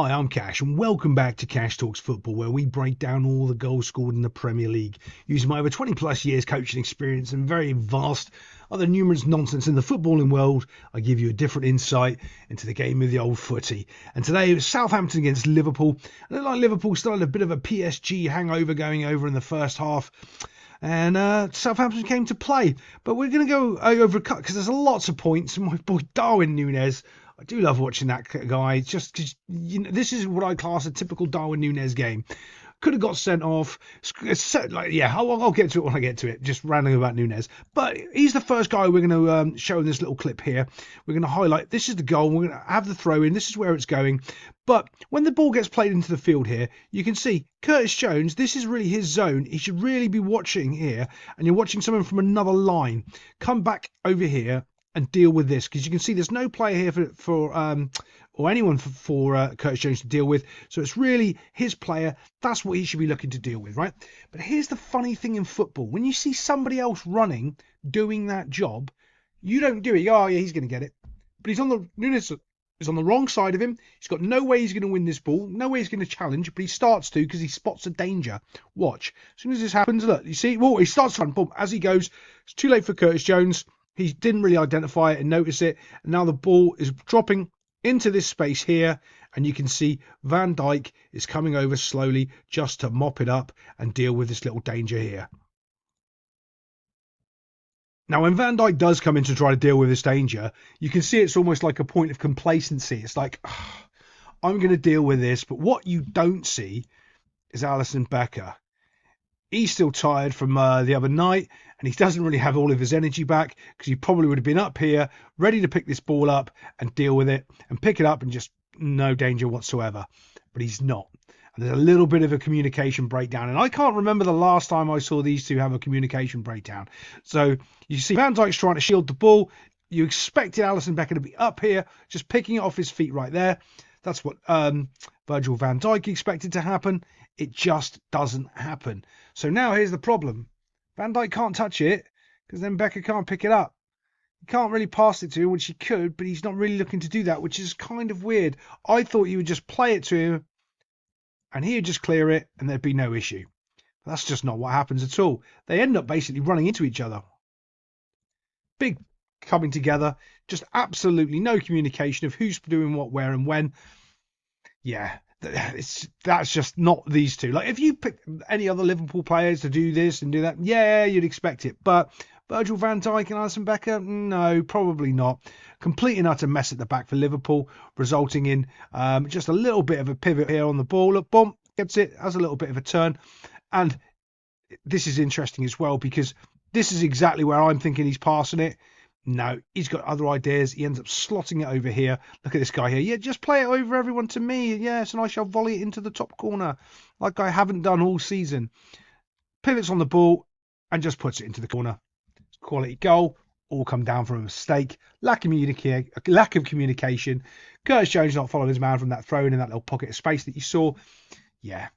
Hi, I'm Cash, and welcome back to Cash Talks Football, where we break down all the goals scored in the Premier League. Using my over 20 plus years coaching experience and very vast other numerous nonsense in the footballing world, I give you a different insight into the game of the old footy. And today it was Southampton against Liverpool. And it looked like Liverpool started a bit of a PSG hangover going over in the first half. And Southampton came to play. But we're going to go over a cut because there's lots of points. And my boy Darwin Núñez, I do love watching that guy, just because this is what I class a typical Darwin Núñez game. Could have got sent off. I'll get to it when I get to it, just ranting about Núñez. But he's the first guy we're going to show in this little clip here. We're going to highlight, this is the goal. We're going to have the throw in. This is where it's going. But when the ball gets played into the field here, you can see Curtis Jones, this is really his zone. He should really be watching here. And you're watching someone from another line come back over here and deal with this, because you can see there's no player here for Curtis Jones to deal with. So it's really his player. That's what he should be looking to deal with, right? But here's the funny thing in football. When you see somebody else running, doing that job, you don't do it. You go, oh, yeah, he's going to get it. But Núñez is on the wrong side of him. He's got no way he's going to win this ball. No way he's going to challenge, but he starts to because he spots a danger. Watch. As soon as this happens, look, you see, he starts to run. Boom. As he goes, it's too late for Curtis Jones. He didn't really identify it and notice it. And now the ball is dropping into this space here. And you can see Van Dijk is coming over slowly just to mop it up and deal with this little danger here. Now, when Van Dijk does come in to try to deal with this danger, you can see it's almost like a point of complacency. It's like, I'm going to deal with this. But what you don't see is Alisson Becker. He's still tired from the other night, and he doesn't really have all of his energy back, because he probably would have been up here ready to pick this ball up and deal with it and pick it up and just no danger whatsoever. But he's not. And there's a little bit of a communication breakdown. And I can't remember the last time I saw these two have a communication breakdown. So you see Van Dijk's trying to shield the ball. You expected Alisson Becker to be up here, just picking it off his feet right there. That's what Virgil van Dijk expected to happen. It just doesn't happen. So now here's the problem. Van Dijk can't touch it because then Becker can't pick it up. He can't really pass it to him, which he could, but he's not really looking to do that, which is kind of weird. I thought you would just play it to him and he would just clear it and there'd be no issue. But that's just not what happens at all. They end up basically running into each other. Big coming together, just absolutely no communication of who's doing what, where and when. Yeah, that's just not these two. Like, if you pick any other Liverpool players to do this and do that, yeah, you'd expect it. But Virgil van Dijk and Alisson Becker, no, probably not. Complete and utter mess at the back for Liverpool, resulting in just a little bit of a pivot here on the ball. Look, boom, gets it, has a little bit of a turn. And this is interesting as well, because this is exactly where I'm thinking he's passing it. No, he's got other ideas. He ends up slotting it over here. Look at this guy here. Yeah, just play it over everyone to me. Yes, and I shall volley it into the top corner like I haven't done all season. Pivots on the ball and just puts it into the corner. Quality goal. All come down from a mistake. Lack of communication. Curtis Jones not following his man from that throw in that little pocket of space that you saw. Yeah,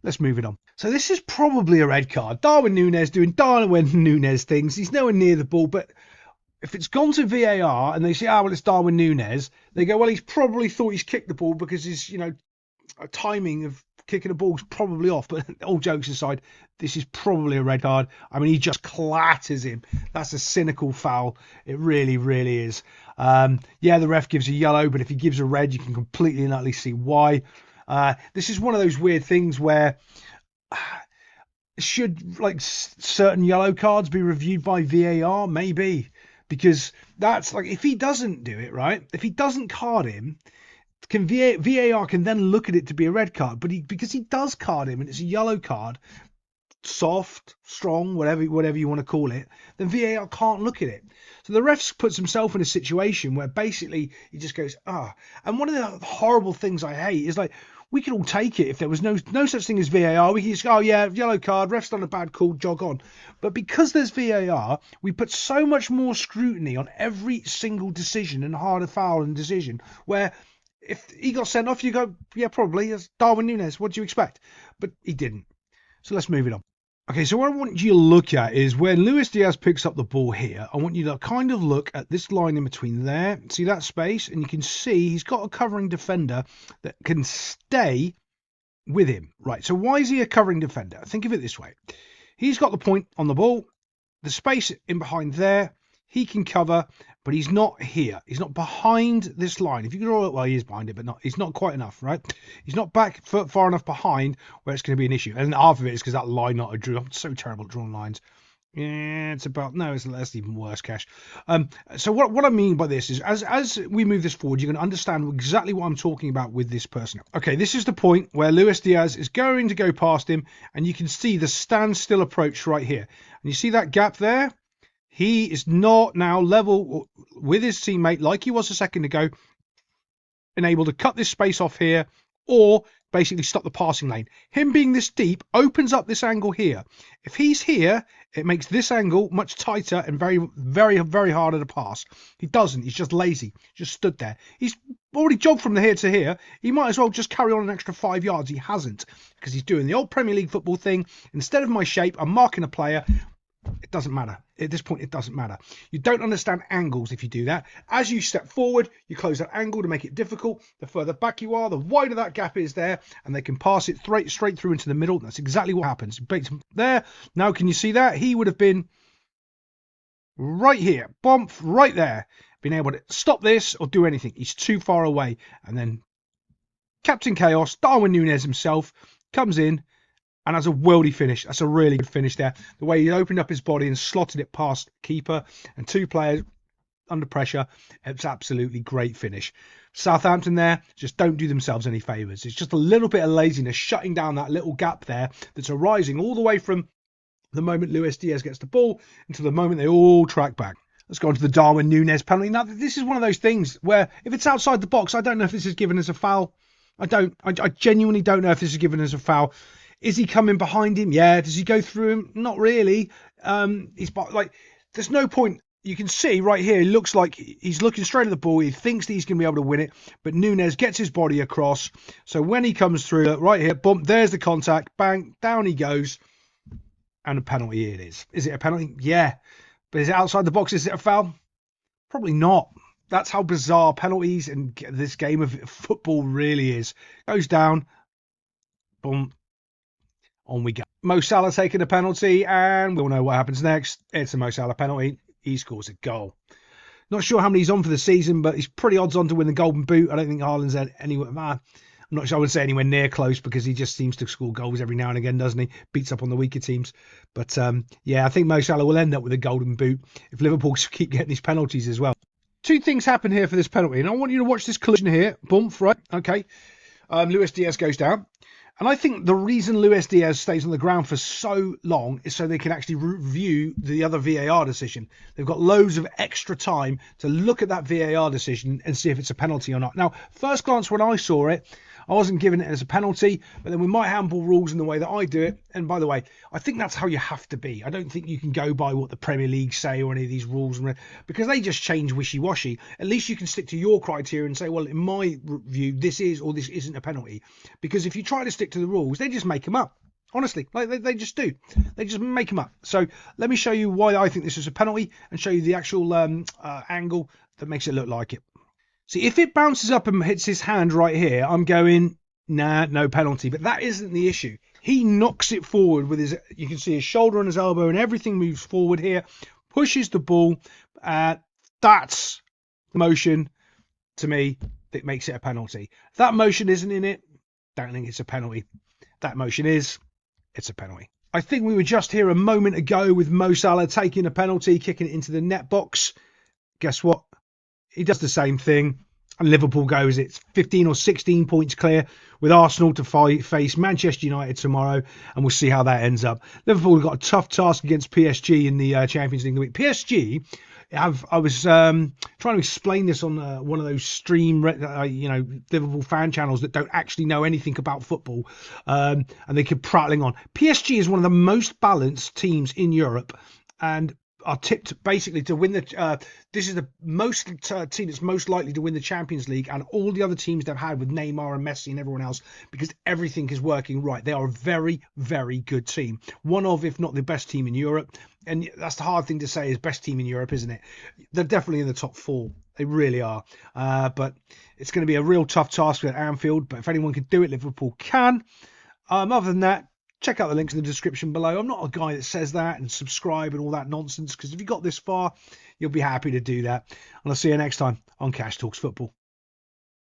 let's move it on. So this is probably a red card. Darwin Núñez doing Darwin Núñez things. He's nowhere near the ball, but if it's gone to VAR and they say, well, it's Darwin Núñez, they go, well, he's probably thought he's kicked the ball because his, timing of kicking the ball's probably off. But all jokes aside, this is probably a red card. I mean, he just clatters him. That's a cynical foul. It really, really is. The ref gives a yellow, but if he gives a red, you can completely and utterly see why. This is one of those weird things where should certain yellow cards be reviewed by VAR? Maybe. Because that's like, if he doesn't do it, right? If he doesn't card him, VAR can then look at it to be a red card. But because he does card him and it's a yellow card, soft, strong, whatever you want to call it, then VAR can't look at it. So the ref puts himself in a situation where basically he just goes, And one of the horrible things I hate is, like, we could all take it if there was no such thing as VAR. We could just go, yellow card, ref's done a bad call, jog on. But because there's VAR, we put so much more scrutiny on every single decision and harder foul and decision, where if he got sent off, you go, yeah, probably, it's Darwin Núñez. What do you expect? But he didn't. So let's move it on. Okay, so what I want you to look at is when Luis Diaz picks up the ball here, I want you to kind of look at this line in between there. See that space? And you can see he's got a covering defender that can stay with him. Right, so why is he a covering defender? Think of it this way. He's got the point on the ball, the space in behind there, he can cover, but he's not here. He's not behind this line. If you can draw it, well, he is behind it, but he's not quite enough, right? He's not back far enough behind where it's going to be an issue. And half of it is because that line not a drew. I'm so terrible at drawing lines. Yeah, it's about that's even worse, Cash. So what I mean by this is as we move this forward, you're going to understand exactly what I'm talking about with this person. Okay, this is the point where Luis Diaz is going to go past him, and you can see the standstill approach right here. And you see that gap there? He is not now level with his teammate like he was a second ago, and able to cut this space off here, or basically stop the passing lane. Him being this deep opens up this angle here. If he's here, it makes this angle much tighter and very, very, very harder to pass. He doesn't. He's just lazy. Just stood there. He's already jogged from here to here. He might as well just carry on an extra 5 yards. He hasn't, because he's doing the old Premier League football thing. Instead of my shape, I'm marking a player. It doesn't matter. At this point, it doesn't matter. You don't understand angles if you do that. As you step forward, you close that angle to make it difficult. The further back you are, the wider that gap is there, and they can pass it straight through into the middle. That's exactly what happens. There. Now, can you see that? He would have been right here. Bump, right there. Being able to stop this or do anything. He's too far away. And then Captain Chaos, Darwin Núñez himself, comes in and has a worldy finish. That's a really good finish there. The way he opened up his body and slotted it past keeper and two players under pressure. It's absolutely great finish. Southampton there just don't do themselves any favours. It's just a little bit of laziness shutting down that little gap there that's arising all the way from the moment Luis Diaz gets the ball until the moment they all track back. Let's go on to the Darwin Núñez penalty. Now, this is one of those things where if it's outside the box, I don't know if this is given as a foul. I genuinely don't know if this is given as a foul. Is he coming behind him? Yeah. Does he go through him? Not really. There's no point. You can see right here, it looks like he's looking straight at the ball. He thinks that he's going to be able to win it, but Núñez gets his body across. So when he comes through, right here, bump, there's the contact, bang, down he goes, and a penalty it is. Is it a penalty? Yeah. But is it outside the box? Is it a foul? Probably not. That's how bizarre penalties and this game of football really is. Goes down, boom. On we go. Mo Salah taking a penalty, and we'll know what happens next. It's a Mo Salah penalty. He scores a goal. Not sure how many he's on for the season, but he's pretty odds on to win the Golden Boot. I don't think Haaland's anywhere. I'm not sure I would say anywhere near close, because he just seems to score goals every now and again, doesn't he? Beats up on the weaker teams. But yeah, I think Mo Salah will end up with a Golden Boot if Liverpool keep getting these penalties as well. Two things happen here for this penalty, and I want you to watch this collision here. Bump, right? Okay. Luis Diaz goes down. And I think the reason Luis Diaz stays on the ground for so long is so they can actually review the other VAR decision. They've got loads of extra time to look at that VAR decision and see if it's a penalty or not. Now, first glance when I saw it, I wasn't giving it as a penalty, but then with my handball rules and the way that I do it, and by the way, I think that's how you have to be. I don't think you can go by what the Premier League say or any of these rules, because they just change wishy-washy. At least you can stick to your criteria and say, well, in my view, this is or this isn't a penalty. Because if you try to stick to the rules, they just make them up. Honestly, like they just do. They just make them up. So let me show you why I think this is a penalty and show you the actual angle that makes it look like it. See, if it bounces up and hits his hand right here, I'm going, nah, no penalty. But that isn't the issue. He knocks it forward with his, you can see his shoulder and his elbow, and everything moves forward here, pushes the ball. That's the motion, to me, that makes it a penalty. If that motion isn't in it, don't think it's a penalty. That motion is, it's a penalty. I think we were just here a moment ago with Mo Salah taking a penalty, kicking it into the net box. Guess what? He does the same thing, and Liverpool goes, it's 15 or 16 points clear, with Arsenal to face Manchester United tomorrow, and we'll see how that ends up. Liverpool have got a tough task against PSG in the Champions League week. PSG, I was trying to explain this on one of those stream, Liverpool fan channels that don't actually know anything about football, and they keep prattling on. PSG is one of the most balanced teams in Europe, and are tipped basically to win the. This is the most team that's most likely to win the Champions League, and all the other teams they've had with Neymar and Messi and everyone else, because everything is working right. They are a very, very good team. One of, if not the best team in Europe, and that's the hard thing to say is best team in Europe, isn't it? They're definitely in the top 4. They really are. But it's going to be a real tough task at Anfield. But if anyone can do it, Liverpool can. Other than that, check out the links in the description below. I'm not a guy that says that and subscribe and all that nonsense, because if you got this far, you'll be happy to do that. And I'll see you next time on Cash Talks Football.